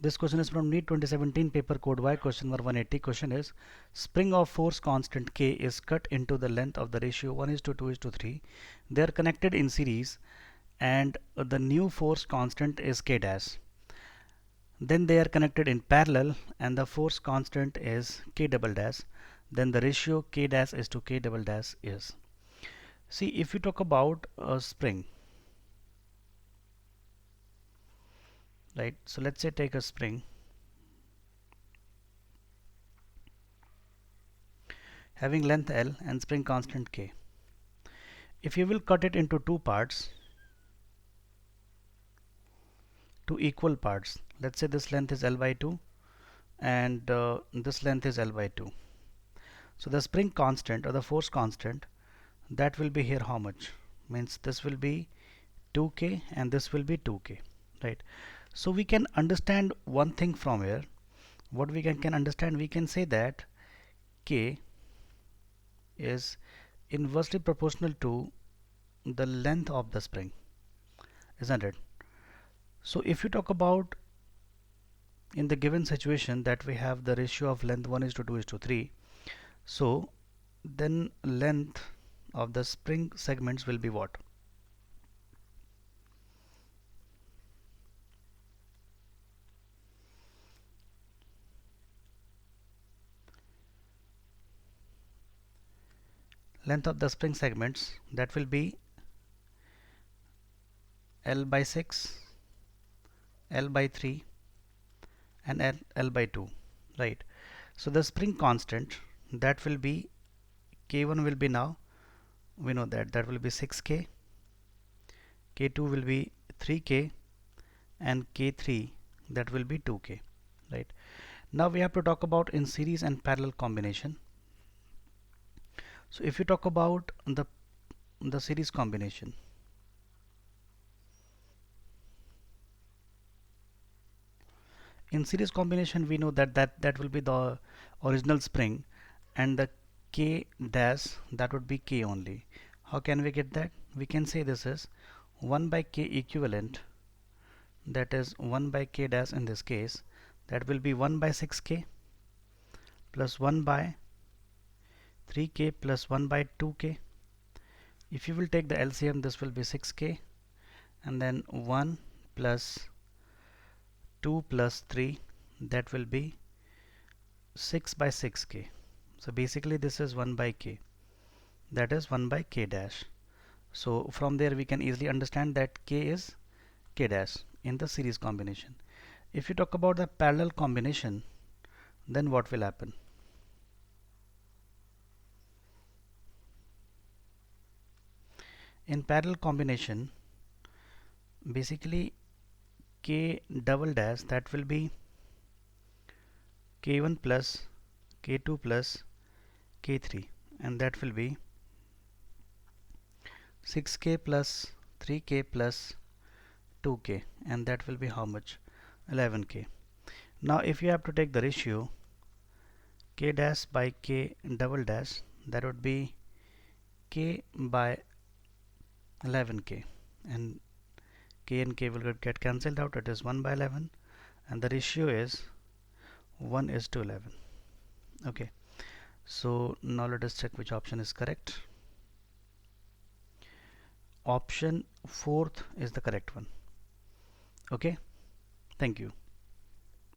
This question is from NEET 2017 paper code Y, question number 180. Question is, spring of force constant K is cut into the length of the ratio 1:2:3. They are connected in series and the new force constant is K dash. Then they are connected in parallel and the force constant is K double dash. Then the ratio K dash is to K double dash is. See, if you talk about a spring, right? So let's say take a spring having length L and spring constant K. If you will cut it into two parts, two equal parts, let's say this length is L by 2 and this length is L by 2. So the spring constant or the force constant, that will be here how much? Means this will be 2K and this will be 2K, right? So we can understand one thing from here. What we can understand, we can say that K is inversely proportional to the length of the spring, isn't it? So if you talk about in the given situation that we have the ratio of length 1:2:3, so then length of the spring segments will be what? Length of the spring segments, that will be L by 6, L by 3 and L by 2, right? So the spring constant, that will be K1 will be, now we know that that will be 6K, K2 will be 3K and K3 that will be 2K, right? Now we have to talk about in series and parallel combination. So if you talk about the series combination, in series combination we know that will be the original spring and the K dash, that would be K only. How can we get that? We can say this is 1 by K equivalent, that is 1 by K dash in this case, that will be 1 by 6K plus 1 by 3K plus 1 by 2K. If you will take the LCM, this will be 6K and then 1 plus 2 plus 3, that will be 6 by 6K. So basically this is 1 by K, that is 1 by K dash. So from there we can easily understand that K is K dash in the series combination. If you talk about the parallel combination, then what will happen? In parallel combination, basically K double dash, that will be K1 plus K2 plus K3 and that will be 6K plus 3K plus 2K and that will be how much? 11K. Now if you have to take the ratio K dash by K double dash, that would be K by 11K and K and K will get cancelled out. It is 1 by 11 and the ratio is 1:11. Okay, so now let us check which option is correct. Option 4th is the correct one. Okay, thank you.